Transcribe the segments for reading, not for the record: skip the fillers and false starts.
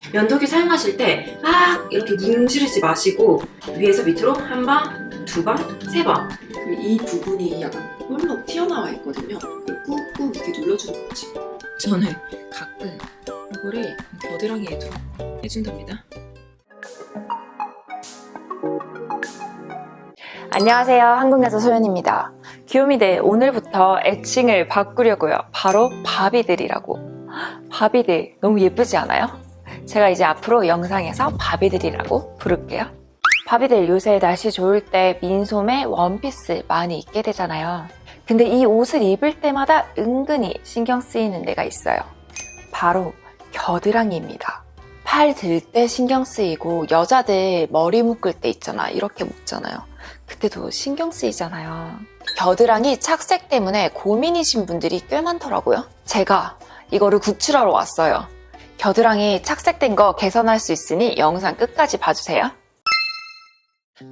면도기 사용하실 때 막 이렇게 문지르지 마시고 위에서 밑으로 한 번, 두 번, 세 번. 이 부분이 약간 볼록 튀어나와 있거든요. 꾹꾹 이렇게 눌러주는 거지. 저는 가끔 이거를 겨드랑이에도 해준답니다. 안녕하세요. 한국여자 소연입니다. 귀요미들 오늘부터 애칭을 바꾸려고요. 바로 바비들이라고. 바비들 너무 예쁘지 않아요? 제가 이제 앞으로 영상에서 바비들이라고 부를게요. 바비들 요새 날씨 좋을 때 민소매 원피스 많이 입게 되잖아요. 근데 이 옷을 입을 때마다 은근히 신경 쓰이는 데가 있어요. 바로 겨드랑이입니다. 팔 들 때 신경 쓰이고 여자들 머리 묶을 때 있잖아. 이렇게 묶잖아요. 그때도 신경 쓰이잖아요. 겨드랑이 착색 때문에 고민이신 분들이 꽤 많더라고요. 제가 이거를 구출하러 왔어요. 겨드랑이 착색된 거 개선할 수 있으니 영상 끝까지 봐주세요.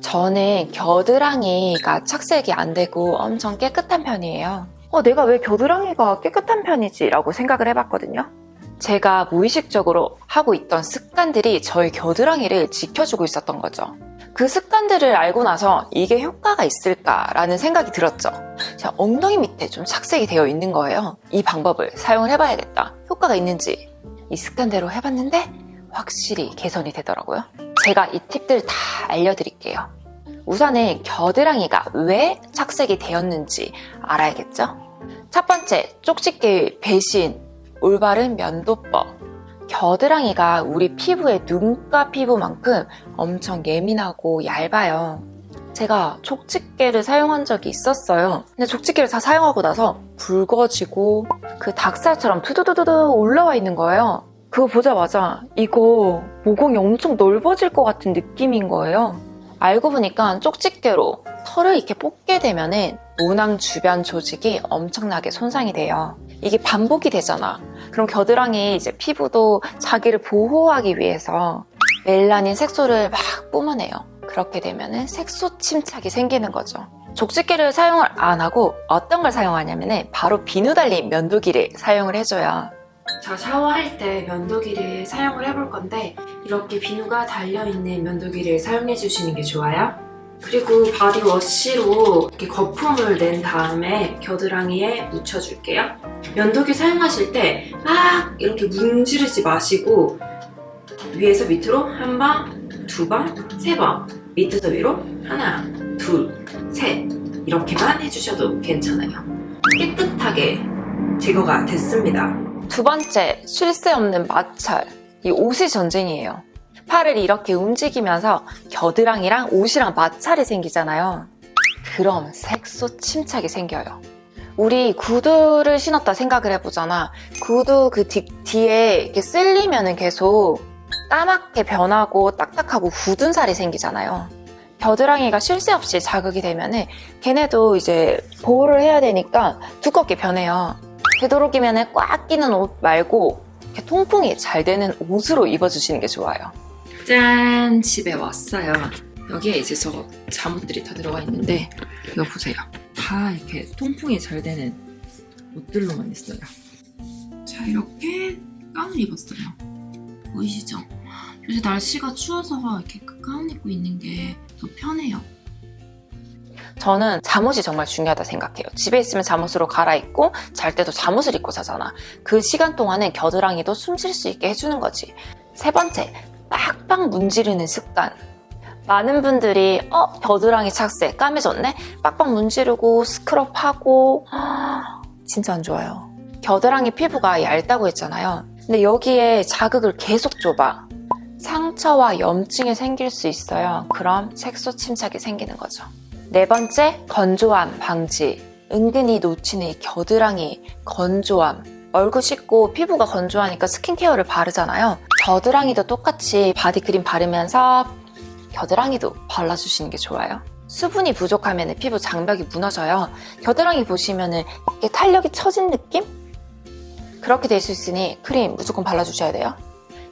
저는 겨드랑이가 착색이 안 되고 엄청 깨끗한 편이에요. 내가 왜 겨드랑이가 깨끗한 편이지? 라고 생각을 해봤거든요. 제가 무의식적으로 하고 있던 습관들이 저의 겨드랑이를 지켜주고 있었던 거죠. 그 습관들을 알고 나서 이게 효과가 있을까라는 생각이 들었죠. 제가 엉덩이 밑에 좀 착색이 되어 있는 거예요. 이 방법을 사용을 해봐야겠다. 효과가 있는지 이 습관대로 해봤는데 확실히 개선이 되더라고요. 제가 이 팁들 다 알려드릴게요. 우선은 겨드랑이가 왜 착색이 되었는지 알아야겠죠? 첫 번째, 쪽집게 배신, 올바른 면도법. 겨드랑이가 우리 피부의 눈가 피부만큼 엄청 예민하고 얇아요. 제가 족집게를 사용한 적이 있었어요. 근데 족집게를 다 사용하고 나서 붉어지고 그 닭살처럼 두두두두두 올라와 있는 거예요. 그거 보자마자 이거 모공이 엄청 넓어질 것 같은 느낌인 거예요. 알고 보니까 쪽집게로 털을 이렇게 뽑게 되면은 모낭 주변 조직이 엄청나게 손상이 돼요. 이게 반복이 되잖아. 그럼 겨드랑이 이제 피부도 자기를 보호하기 위해서 멜라닌 색소를 막 뿜어내요. 그렇게 되면은 색소 침착이 생기는 거죠. 족집게를 사용을 안 하고 어떤 걸 사용하냐면은 바로 비누 달린 면도기를 사용을 해줘요. 자, 샤워할 때 면도기를 사용을 해볼 건데 이렇게 비누가 달려있는 면도기를 사용해 주시는 게 좋아요. 그리고 바디워시로 이렇게 거품을 낸 다음에 겨드랑이에 묻혀줄게요. 면도기 사용하실 때 막 이렇게 문지르지 마시고 위에서 밑으로 한 번, 두 번, 세 번, 밑에서 위로 하나, 둘, 셋 이렇게만 해주셔도 괜찮아요. 깨끗하게 제거가 됐습니다. 두 번째, 쉴 새 없는 마찰. 이 옷이 전쟁이에요. 팔을 이렇게 움직이면서 겨드랑이랑 옷이랑 마찰이 생기잖아요. 그럼 색소 침착이 생겨요. 우리 구두를 신었다 생각을 해보잖아. 구두 그 뒤에 이렇게 쓸리면은 계속 까맣게 변하고 딱딱하고 굳은 살이 생기잖아요. 겨드랑이가 쉴 새 없이 자극이 되면은 걔네도 이제 보호를 해야 되니까 두껍게 변해요. 되도록이면 꽉 끼는 옷 말고 이렇게 통풍이 잘 되는 옷으로 입어주시는 게 좋아요. 짠! 집에 왔어요. 여기에 이제 저 잠옷들이 다 들어가 있는데 이거 보세요. 다 이렇게 통풍이 잘 되는 옷들로만 있어요. 자, 이렇게 가운을 입었어요. 보이시죠? 요새 날씨가 추워서 이렇게 가운 입고 있는 게 더 편해요. 저는 잠옷이 정말 중요하다 생각해요. 집에 있으면 잠옷으로 갈아입고 잘 때도 잠옷을 입고 자잖아. 그 시간 동안은 겨드랑이도 숨 쉴 수 있게 해주는 거지. 세 번째, 빡빡 문지르는 습관. 많은 분들이 겨드랑이 착색 까매졌네? 빡빡 문지르고 스크럽하고 진짜 안 좋아요. 겨드랑이 피부가 얇다고 했잖아요. 근데 여기에 자극을 계속 줘봐. 상처와 염증이 생길 수 있어요. 그럼 색소 침착이 생기는 거죠. 네 번째, 건조함 방지. 은근히 놓치는 이 겨드랑이 건조함. 얼굴 씻고 피부가 건조하니까 스킨케어를 바르잖아요. 겨드랑이도 똑같이 바디크림 바르면서 겨드랑이도 발라주시는 게 좋아요. 수분이 부족하면 피부 장벽이 무너져요. 겨드랑이 보시면 이렇게 탄력이 처진 느낌? 그렇게 될 수 있으니 크림 무조건 발라주셔야 돼요.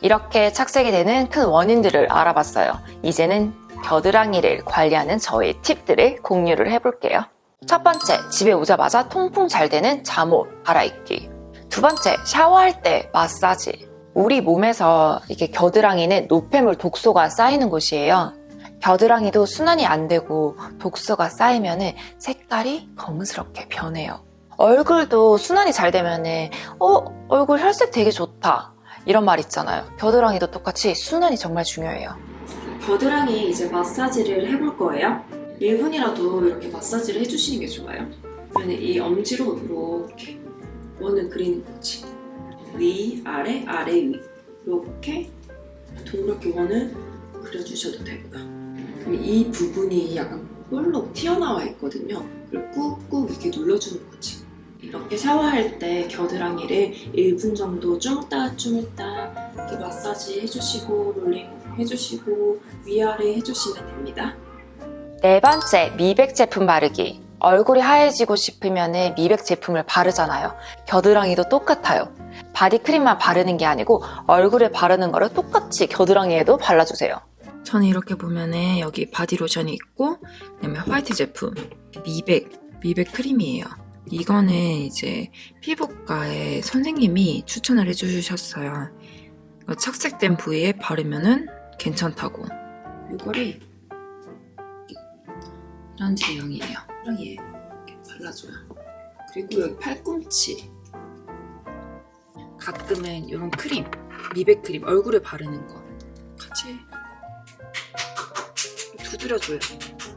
이렇게 착색이 되는 큰 원인들을 알아봤어요. 이제는 겨드랑이를 관리하는 저의 팁들을 공유를 해볼게요. 첫 번째, 집에 오자마자 통풍 잘 되는 잠옷 갈아입기. 두 번째, 샤워할 때 마사지. 우리 몸에서 이게 겨드랑이는 노폐물 독소가 쌓이는 곳이에요. 겨드랑이도 순환이 안 되고 독소가 쌓이면은 색깔이 검은스럽게 변해요. 얼굴도 순환이 잘 되면은 얼굴 혈색 되게 좋다 이런 말 있잖아요. 겨드랑이도 똑같이 순환이 정말 중요해요. 겨드랑이 이제 마사지를 해볼 거예요. 1분이라도 이렇게 마사지를 해주시는 게 좋아요. 그러면 이 엄지로 이렇게 원을 그리는 거지. 위, 아래, 아래, 위. 이렇게 동그랗게 원을 그려주셔도 되고요. 그럼 이 부분이 약간 볼록 튀어나와 있거든요. 그걸 꾹꾹 이렇게 눌러주는 거지. 이렇게 샤워할 때 겨드랑이를 1분 정도 주물다 이렇게 마사지 해주시고 롤링 해주시고 위아래 해주시면 됩니다. 네 번째, 미백 제품 바르기. 얼굴이 하얘지고 싶으면 미백 제품을 바르잖아요. 겨드랑이도 똑같아요. 바디크림만 바르는 게 아니고 얼굴에 바르는 거를 똑같이 겨드랑이에도 발라주세요. 저는 이렇게 보면은 여기 바디로션이 있고 그다음에 화이트 제품 미백 크림이에요. 이거는 이제 피부과의 선생님이 추천을 해주셨어요. 이거 착색된 부위에 바르면은 괜찮다고. 이거를 이런 제형이에요. 이렇게 발라줘요. 그리고 여기 팔꿈치. 가끔은 이런 크림, 미백 크림, 얼굴에 바르는 거 같이 두드려줘요.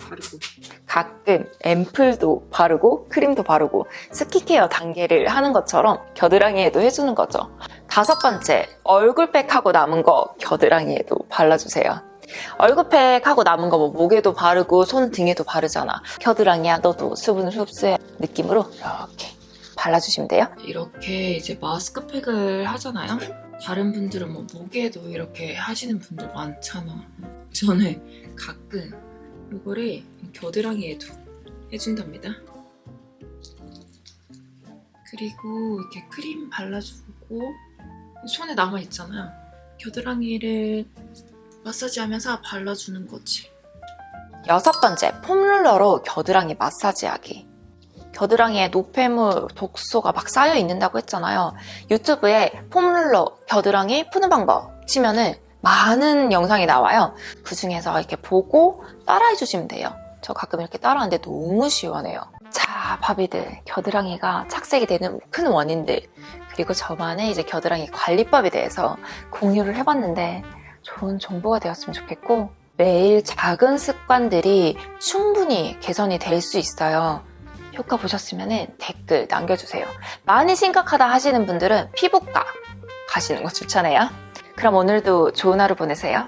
바르고. 가끔 앰플도 바르고 크림도 바르고 스킨케어 단계를 하는 것처럼 겨드랑이에도 해주는 거죠. 5번째, 얼굴팩 하고 남은 거 겨드랑이에도 발라주세요. 얼굴팩 하고 남은 거 뭐 목에도 바르고 손 등에도 바르잖아. 겨드랑이야 너도 수분을 흡수해 느낌으로 이렇게 발라주시면 돼요. 이렇게 이제 마스크팩을 하잖아요. 다른 분들은 뭐 목에도 이렇게 하시는 분들 많잖아. 저는 가끔 이거를 겨드랑이에도 해준답니다. 그리고 이렇게 크림 발라주고 손에 남아있잖아요. 겨드랑이를 마사지하면서 발라주는 거지. 6번째, 폼롤러로 겨드랑이 마사지하기. 겨드랑이에 노폐물, 독소가 막 쌓여 있는다고 했잖아요. 유튜브에 폼롤러 겨드랑이 푸는 방법 치면은 많은 영상이 나와요. 그 중에서 이렇게 보고 따라해 주시면 돼요. 저 가끔 이렇게 따라하는데 너무 시원해요. 자, 바비들, 겨드랑이가 착색이 되는 큰 원인들, 그리고 저만의 이제 겨드랑이 관리법에 대해서 공유를 해봤는데 좋은 정보가 되었으면 좋겠고, 매일 작은 습관들이 충분히 개선이 될 수 있어요. 효과 보셨으면 댓글 남겨주세요. 많이 심각하다 하시는 분들은 피부과 가시는 거 추천해요. 그럼 오늘도 좋은 하루 보내세요.